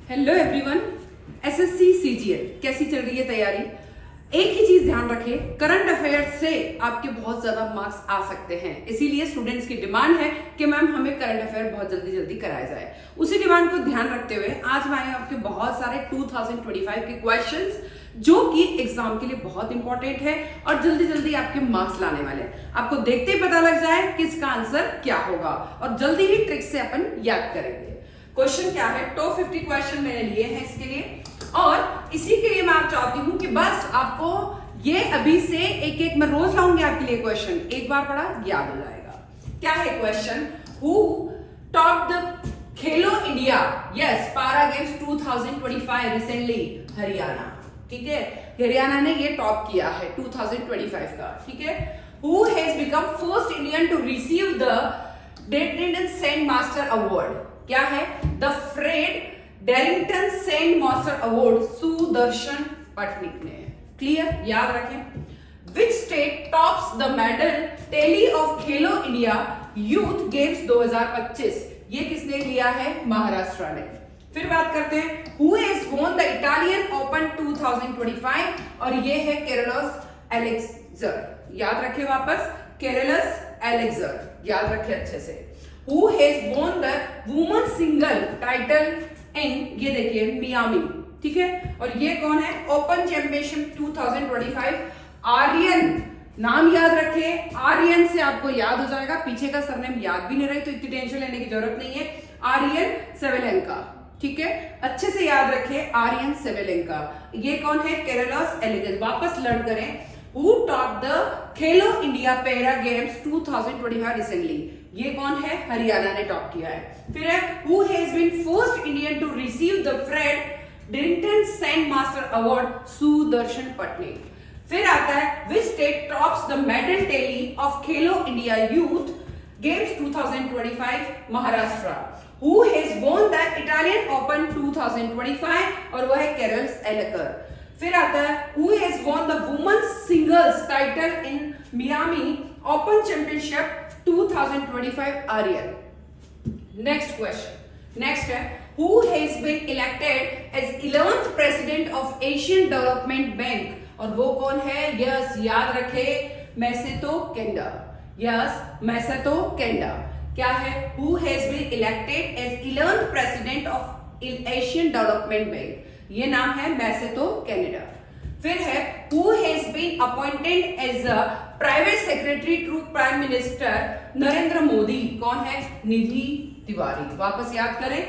Hello everyone, SSC CGL कैसी चल रही है तैयारी। एक ही चीज ध्यान रखें, करंट अफेयर्स से आपके बहुत ज्यादा मार्क्स आ सकते हैं, इसीलिए स्टूडेंट्स की डिमांड है कि मैम हमें करंट अफेयर बहुत जल्दी जल्दी कराया जाए। उसी डिमांड को ध्यान रखते हुए आज मैं आपके बहुत सारे 2025 के क्वेश्चंस जो कि एग्जाम के लिए बहुत इंपॉर्टेंट है और जल्दी जल्दी आपके मार्क्स लाने वाले हैं। आपको देखते ही पता लग जाए कि इसका आंसर क्या होगा और जल्दी ही ट्रिक से अपन याद करेंगे। क्वेश्चन क्या है, टॉप 50 क्वेश्चन मैंने लिए हैं इसके लिए, और इसी के लिए मैं आप चाहती हूं कि बस आपको ये अभी से एक एक मैं रोज लाऊंगी आपके लिए क्वेश्चन, एक बार पढ़ा याद हो जाएगा। क्या है question, who top the Khelo India yes पारा गेम्स 2025 रिसेंटली? हरियाणा। ठीक है, हरियाणा ने ये टॉप किया है 2025 का। ठीक है, who has become first Indian to receive the Darington sand master award? क्या है, the Fred Darington sand master award Sudarshan Patnaik ने। क्लियर, याद रखें। Which state tops the medal tally of Khelo India youth games 2025? ये किसने लिया है? महाराष्ट्र ने। फिर बात करते हैं, who has won the Italian open 2025? और ये है केरलस एलेक्सर। याद रखें वापस, केरलस एलेक्सर, याद रखें अच्छे से। Who has won the women single title in, ये देखिए, मियामी। ठीक है, और ये कौन है? Open championship 2025 Aryan. नाम याद रखें, आर्यन से आपको याद हो जाएगा, पीछे का सरनेम याद भी नहीं रहे तो इतनी टेंशन लेने की जरूरत नहीं है। आर्यन सेवेलेंका। ठीक है, अच्छे से याद रखें, आर्यन सेवेलेंका। ये कौन है? केरलस एलिगेंस। वापस लर्न करें, Who topped the Khelo India para games 2025 recently? ये कौन है? हरियाणा ने टॉप किया है। फिर है, Who has been first Indian to receive the Fred Darrington Saint Master Award? Sudarshan पटनिक। फिर आता है, Which state tops the medal tally of Khelo India youth games 2025? Maharashtra. Who has won the Italian Open 2025? और वो है केरल एलेकर। फिर आता है, Who has won the women's singles title in Miami Open Championship 2025? Aryan. Next question, next है, Who has been elected as 11th president of Asian Development Bank? और वो कौन है? यस, याद रखे, Masato Kanda. Yes, Masato Kanda. क्या है? Who has been elected as 11th president of Asian Development Bank? ये नाम है मैसेतो कैनेडा। फिर है, Who has been appointed as a private secretary to Prime Minister Narendra Modi? कौन है? निधि तिवारी। वापस याद करें,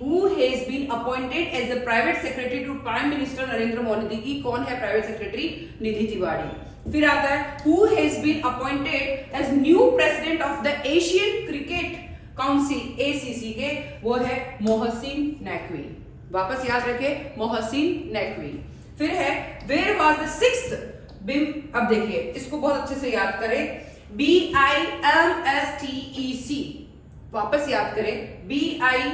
Who has been appointed as a private secretary to Prime Minister Narendra Modi की कौन है प्राइवेट सेक्रेटरी? निधि तिवारी। फिर आता है, Who has been appointed as new president of the Asian Cricket Council ACC के? वो है मोहसिन नकवी। वापस याद रखें, मोहसिन नकवी। फिर है, वेयर वाज द सिक्स्थ बिम? अब देखिए, इसको बहुत अच्छे से याद करें, BIMSTEC। वापस याद करें, BIMSTEC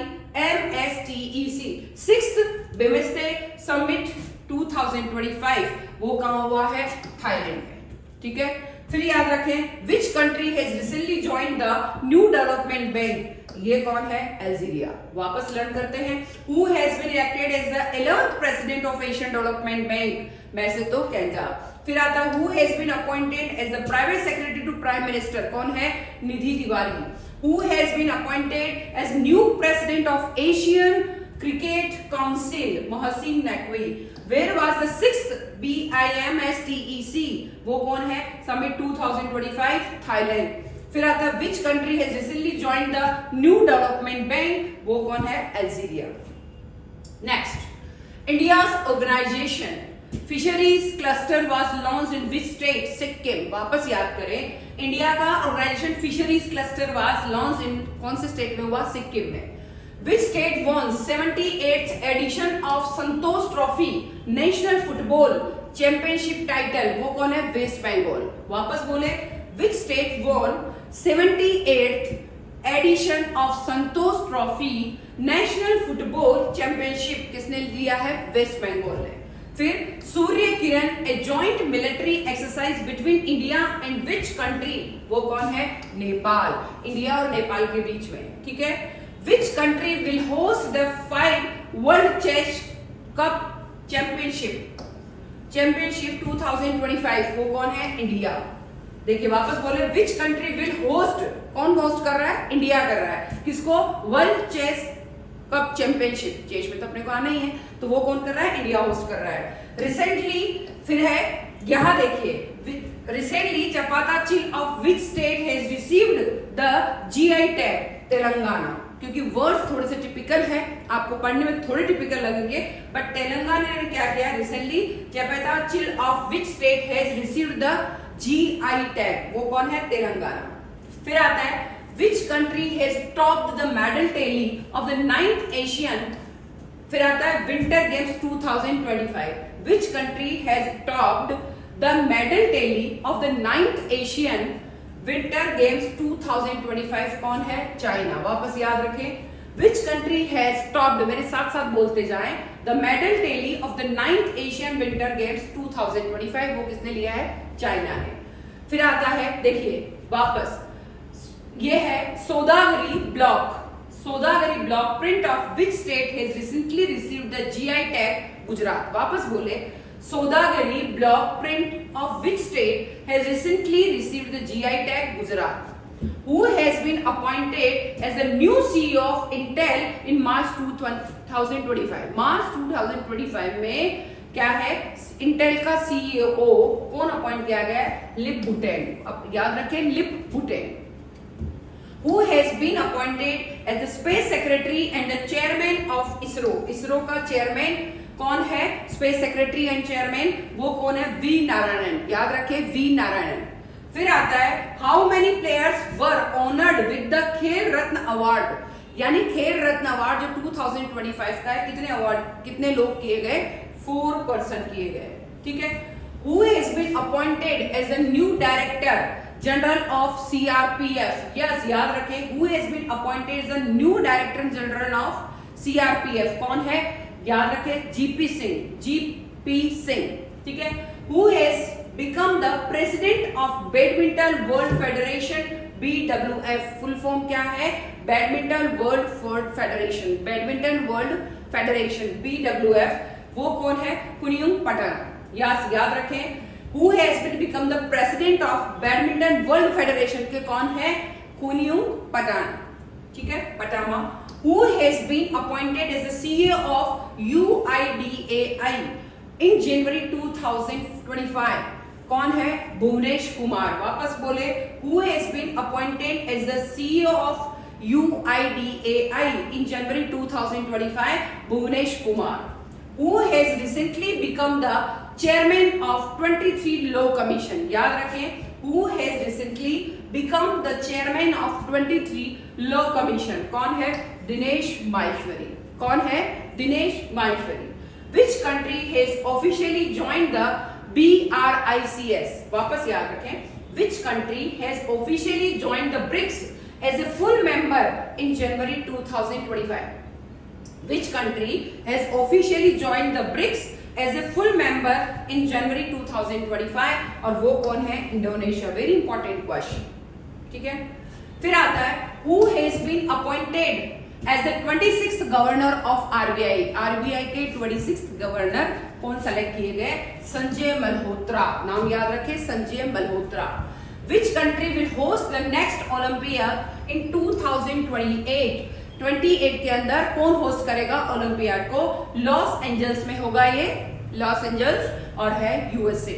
सिक्स्थ बिमस्टेक समिट 2025। वो कहां हुआ है? थाईलैंड में। ठीक है, फिर याद रखें, विच country has recently joined the new development bank? ये कौन है? अल्जीरिया। वापस लर्न करते हैं, Who has been elected as the 11th president of Asian Development Bank? Masato Kanda. फिर आता है, Who has been appointed as the private secretary to Prime Minister? कौन है? निधि Tiwari. Who has been appointed as new president of Asian Cricket Council? Mohsin Naqvi. Where was the sixth BIMSTEC? वो कौन है? Summit 2025 Thailand. फिर आता है, which country has recently joined the new development bank? वो कौन है? Algeria. Next, India's organisation fisheries cluster was launched in which state? Sikkim. वापस याद करें, इंडिया का organisation fisheries cluster was launched in कौन से स्टेट में हुआ? सिक्किम में। Which state won 78th edition of Santosh trophy national football championship title? वो कौन है? वेस्ट बंगाल। वापस बोले, which state won 78th edition of Santosh trophy national football championship किसने लिया है? वेस्ट बंगाल ने। फिर, Surya Kiran a joint military exercise between India and which country? वो कौन है? नेपाल। इंडिया और नेपाल के बीच में। ठीक है, Which country will host the 5 world chess cup championship 2025 वो कौन है? इंडिया। देखिए वापस बोले, विच कंट्री विल होस्ट, कौन होस्ट कर रहा है? इंडिया कर रहा है। किसको? World chess cup championship. Chess में तो अपने को आना ही है, तो वो कौन कर रहा है? इंडिया होस्ट कर रहा है। रिसेंटली फिर है, यहां देखिए, recently चपाता chill of which state has received the GI tag? Telangana. क्योंकि वर्ड्स थोड़े से टिपिकल है, आपको पढ़ने में थोड़े टिपिकल लगेंगे, बट तेलंगाना ने क्या किया? Recently चपाता chill of which state has received the GI tag? वो कौन है? तेलंगाना। फिर आता है, which country has topped the medal tally of the 9th Asian? फिर आता है winter games 2025। which country has topped the medal tally of the 9th Asian Winter Games 2025? कौन है? चाइना। वापस याद रखें, which country has topped, मेरे साथ साथ बोलते जाएं, the medal tally of the 9th Asian Winter Games 2025? वो किसने लिया है? चाइना ने। फिर आता है, देखिए वापस, ये है Sodagari block print of which state has recently received the GI tag? Gujarat. वापस बोले, Sodagari block print of which state has recently received the GI tag? Gujarat. Who has been appointed as the new CEO of Intel in March 2025? मार्च 2025 में क्या है? Intel का CEO कौन appoint किया गया? Lip butane. अब याद रखें, lip butane. Who has been appointed as the space secretary and the chairman of ISRO? ISRO का चेयरमैन कौन है? स्पेस सेक्रेटरी एंड चेयरमैन वो कौन है? वी नारायणन। याद रखें, वी नारायणन। फिर आता है, how many players were honoured with the खेल रत्न अवार्ड? यानी खेल रत्न अवार्ड जो 2025 का है, कितने अवार्ड, कितने लोग किए गए? 4 पर्सन किए गए। ठीक है। Who has been appointed as the new director general of CRPF? Yes, याद रखें, who has been appointed as the new director general of CRPF? कौन है? याद रखें, जीपी सिंह। ठीक है। Who has become the president of badminton world federation BWF? Full form क्या है? Badminton world federation BWF। वो कौन है? कुनियुंग पटान। यस, याद रखें, Who has been become the president of Badminton World Federation? के कौन है? कुनियुंग पटान। ठीक है, पटामा। Who has been appointed as the CEO of UIDAI in January 2025? कौन है? भुवनेश कुमार। वापस बोले, Who has been appointed as the CEO of UIDAI in January 2025? Bhuvnesh Kumar. Who has recently become the chairman of 23 Law Commission? याद रखें, who has recently become the chairman of 23 Law Commission? कौन है? दिनेश माहेश्वरी। कौन है? Dinesh Maheshwari. Which country has officially joined the BRICS? वापस याद रखें, which country has officially joined the BRICS as a full member in January 2025? Which country has officially joined the BRICS as a full member in January 2025? और वो कौन है? Indonesia. Very important question. ठीक है। फिर आता है, who has been appointed as the 26th governor of RBI? RBI के 26th गवर्नर कौन सेलेक्ट किए गए? संजय मल्होत्रा। नाम याद रखें, Sanjay Malhotra. Which country will host the next Olympiad in 2028? 28 के अंदर कौन होस्ट करेगा ओलंपियाड को? लॉस एंजल्स में होगा ये, लॉस एंजल्स, और है यूएसए।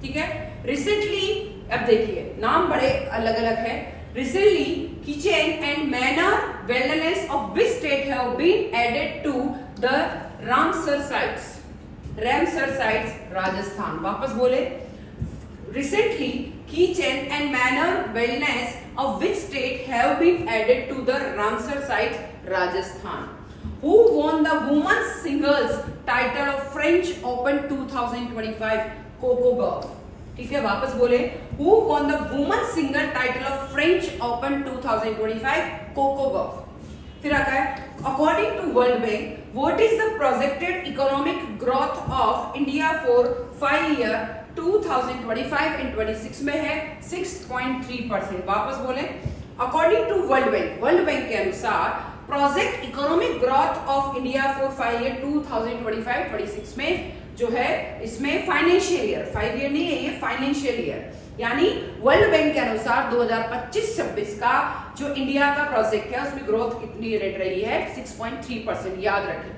ठीक है। रिसेंटली, अब देखिए नाम बड़े अलग अलग है। Recently Khichan and Menar wetlands of which state have been added to the Ramsar sites? Rajasthan. वापस बोले, recently Khichan and Menar wetlands of which state have been added to the Ramsar site? Rajasthan. Who won the women's singles title of French Open 2025? Coco Gauff। ठीक है, वापस बोले, Who won the women's single title of French Open 2025? Coco Gauff। फिर आता है, according to World Bank, what is the projected economic growth of India for 5 year 2025 and 26 में है 6.3%। वापस बोले, अकॉर्डिंग टू वर्ल्ड बैंक के अनुसार project economic growth of India for 5 year 2025-26 में जो है इसमें फाइनेंशियल ईयर, 5 ईयर नहीं है ये, फाइनेंशियल ईयर, यानी वर्ल्ड बैंक के अनुसार 2025-26 का जो इंडिया का प्रोजेक्ट है उसमें ग्रोथ कितनी रेट रही है, 6.3%, याद रखें।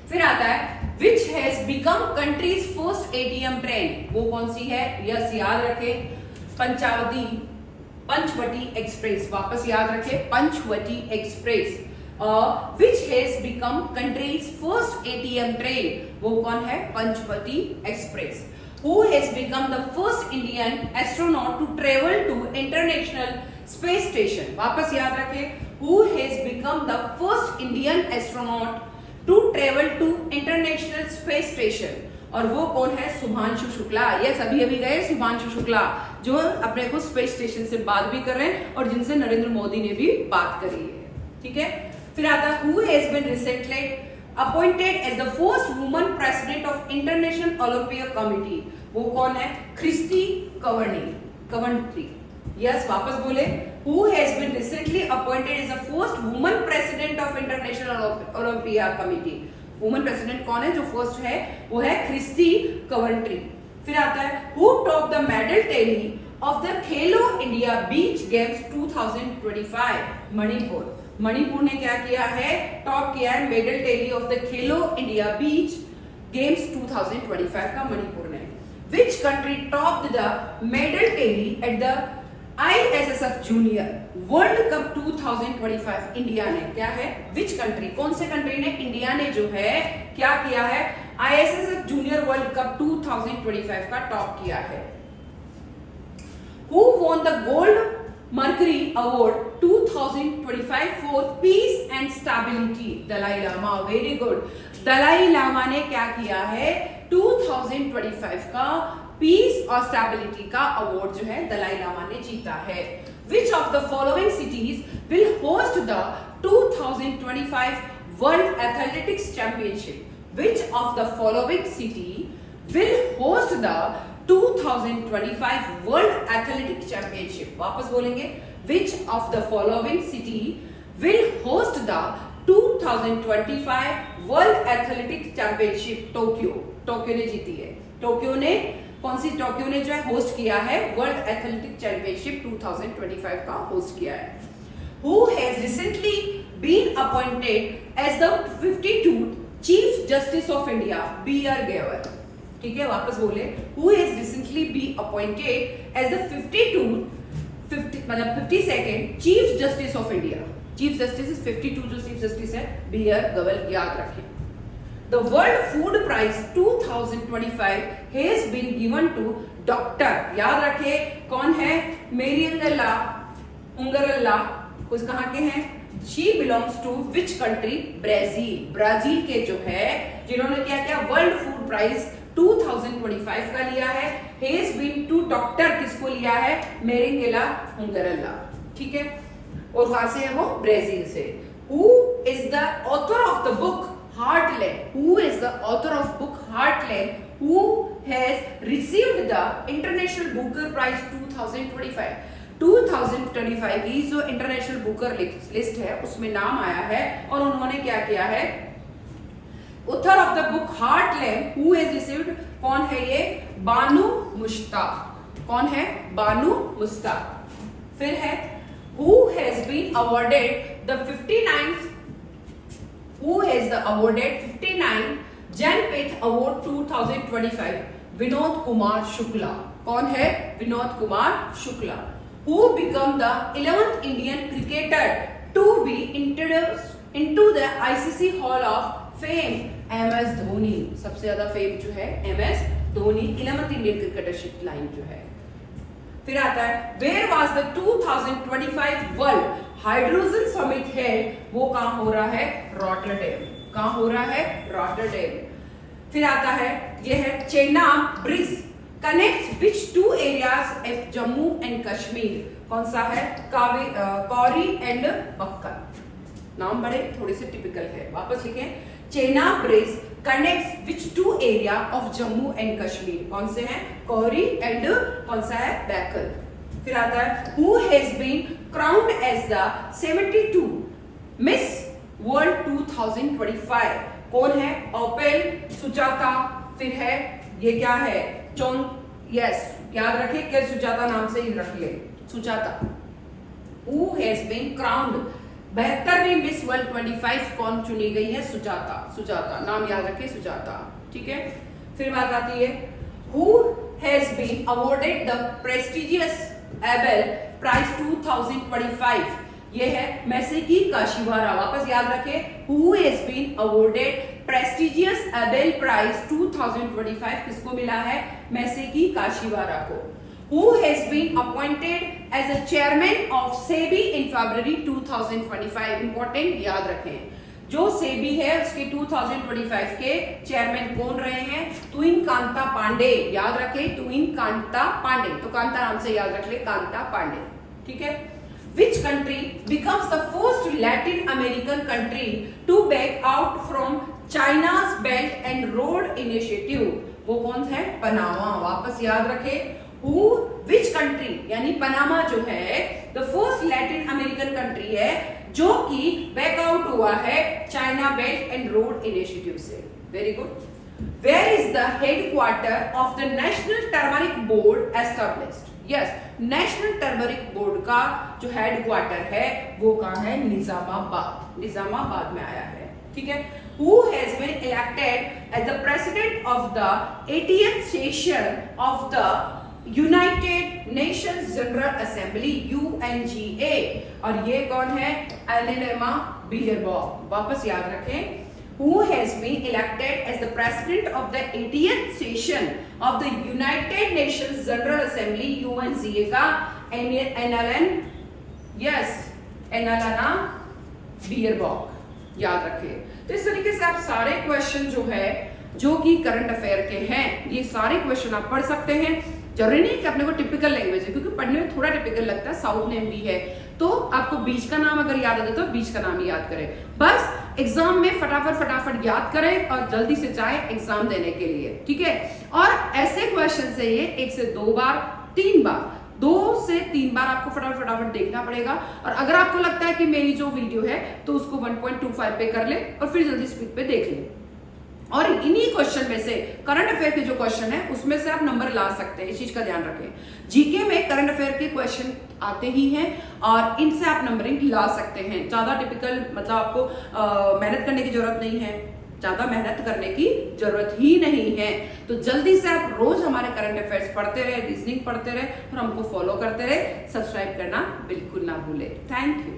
फिर आता है विच has become country's first ATM train, वो कौन सी है, यस याद रखें, पंचवटी एक्सप्रेस, वापस याद रखें, Panchavati express. Which has become country's first ATM train, वो कौन है, Panchavati express. Who has become the first Indian astronaut to travel to International Space Station, वापस याद रखें, Who has become the first Indian astronaut to travel to International Space Station, और वो कौन है, शुभांशु शुक्ला। यस अभी अभी गए शुभांशु शुक्ला, जो अपने को स्पेस स्टेशन से बात भी कर रहे हैं और जिनसे नरेंद्र मोदी ने भी बात करी है, ठीक है। फिर आता है Who has been recently appointed as the first woman president of International Olympic Committee, वो कौन है, क्रिस्टी कवंट्री। यस वापस बोले, Who has been recently appointed as the first woman president of International Olympic Committee, woman president कौन है जो first है, वो है क्रिस्टी कवंट्री। फिर आता है Who topped the medal tally of the Khelo India beach games 2025, Manipur ने क्या किया है, टॉप किया है medal tally of the Khelo India beach games 2025 का मणिपुर ने। Which country topped the medal tally at the ISSF junior world cup 2025, India ने, क्या है, विच कंट्री, कौन से कंट्री ने, इंडिया ने जो है क्या किया है, ISSF जूनियर वर्ल्ड कप 2025 का टॉप किया है। Who won the gold Mercury Award 2025 for Peace and Stability, Dalai Lama, very good. Dalai Lama ने क्या किया है, 2025 का पीस और स्टेबिलिटी का अवार्ड जो है दलाई लामा ने जीता है। Which of the following cities will host the 2025 World Athletics Championship? Which of the following city will host the 2025 World Athletics Championship? वापस बोलेंगे, Which of the following city will host the 2025 World Athletics Championship? Tokyo ने जीती है। Tokyo ने कौन सी, Tokyo ने जो है होस्ट किया है वर्ल्ड एथलेटिक चैंपियनशिप 2025 का होस्ट किया है। Who has recently been appointed as the 52nd Chief Justice of India? B.R. Gavar, ठीक है, वापस बोले, Who has recently been appointed as the 52nd Chief Justice of India? Chief Justice is 52 जो Chief Justice है, B.R. Gavar, याद रखें। The World Food Prize 2025 has been given to Dr. याद रखे कौन है, मेरियंगेला उंगरेल्ला, कुछ कहाँ के हैं, She belongs to which country? Brazil के जो है जिन्होंने क्या किया, वर्ल्ड फूड प्राइज 2025 का लिया है। Has been to Dr. किसको लिया है, मेरियंगेला उंगरेल्ला, ठीक है, और कहाँ से है वो, ब्राजील से। Who is the author of the book Heartland? Who is the author of book Heartland? Who has received the International Booker Prize 2025? 2025 की जो इंटरनेशनल बुकर लिस्ट है उसमें नाम आया है और उन्होंने क्या किया है, author of the book heartland, who has received, कौन है ये, बानू मुश्ताक, कौन है, बानू मुश्ताक। फिर है who has been awarded the 59th Who has the awarded 59 Janpith Award 2025? Vinod Kumar Shukla, कौन है, Vinod Kumar Shukla. Who become the 11th Indian cricketer to be introduced into the ICC Hall of Fame? MS Dhoni, सबसे ज्यादा फेम जो है MS Dhoni, 11th Indian cricketership line जो है। फिर आता है Where was the 2025 World hydrogen summit है, वो कहां हो रहा है, रॉटरडैम, कहां हो रहा है, रॉटरडैम। फिर आता है ये है Chenab bridge connects which two areas of Jammu and Kashmir, कौन सा है, कौरी एंड बक्कर, नाम बड़े थोड़े से टिपिकल है, वापस लिखें, Chenab bridge connects which two area of Jammu and Kashmir, कौन से हैं, कौरी एंड कौन सा है, बैकल। फिर आता है Who has been crowned as the 72 miss world 2025 कौन है? ओपेल, सुजाता, फिर है ये क्या है? यस, याद रखे कि सुजाता नाम से ही रख ले, Sujata. Who has been crowned 72वीं मिस वर्ल्ड 25 कौन चुनी गई है? सुजाता। सुजाता नाम याद रखे, सुजाता, ठीक है। फिर बात आती है Who has been awarded the prestigious Abel Prize 2025? ये है मैसेकी काशिवारा। वापस याद रखे, Who has been awarded prestigious Abel Prize 2025 किसको मिला है? मैसेकी काशिवारा को। Who has been appointed as a chairman of SEBI in February 2025? Important, याद रखें, जो सेबी है उसके 2025 के चेयरमैन कौन रहे हैं? ट्विन कांता पांडे। याद रखें, ट्विन कांता पांडे, तो कांता नाम से याद रख ले, कांता पांडे, ठीक है। Which country becomes the first Latin American country to back out from China's Belt and Road Initiative? वो कौन है? पनामा। वापस याद रखें, which country यानी पनामा जो है the first Latin American country है जो कि बैकआउट हुआ है China belt and road initiative से। Very good. Where is the headquarter of the national turmeric board established? Yes, national turmeric board का जो हेडक्वार्टर है वो कहाँ है? निजामाबाद। निजामाबाद में आया है, ठीक है। Who has been elected as the president of the 80th session of the United Nations General Assembly UNGA? और ये कौन है? एलेना बियरबॉक। वापस याद रखें, Who has been elected as the president of the 80th session of the United Nations General Assembly UNGA का? Elena बियरबॉक। याद रखें। तो इस तरीके से आप सारे क्वेश्चन जो है जो कि करंट अफेयर के हैं, ये सारे क्वेश्चन आप पढ़ सकते हैं। जरूरी नहीं कि अपने को टिपिकल लैंग्वेज है, क्योंकि पढ़ने में थोड़ा टिपिकल लगता है, साउथ नेम भी है, तो आपको बीच का नाम अगर याद आता तो बीच का नाम ही याद करें। बस एग्जाम में फटाफट याद करें और जल्दी से जाए एग्जाम देने के लिए, ठीक है। और ऐसे क्वेश्चन से ये 1 से 2 बार 3 बार 2 से 3 बार आपको फटाफट देखना पड़ेगा। और अगर आपको लगता है कि मेरी जो वीडियो है तो उसको 1.25 पे कर ले और फिर जल्दी स्पीड पे देख ले। और इन्हीं क्वेश्चन में से करंट अफेयर के जो क्वेश्चन है उसमें से आप नंबर ला सकते हैं, इस चीज का ध्यान रखें। जीके में करंट अफेयर के क्वेश्चन आते ही हैं और इनसे आप नंबरिंग ला सकते हैं। ज्यादा टिपिकल मतलब आपको मेहनत करने की जरूरत नहीं है, ज्यादा मेहनत करने की जरूरत ही नहीं है। तो जल्दी से आप रोज हमारे करंट अफेयर्स पढ़ते रहे, रीजनिंग पढ़ते रहे और हमको फॉलो करते रहे। सब्सक्राइब करना बिल्कुल ना भूले। Thank you.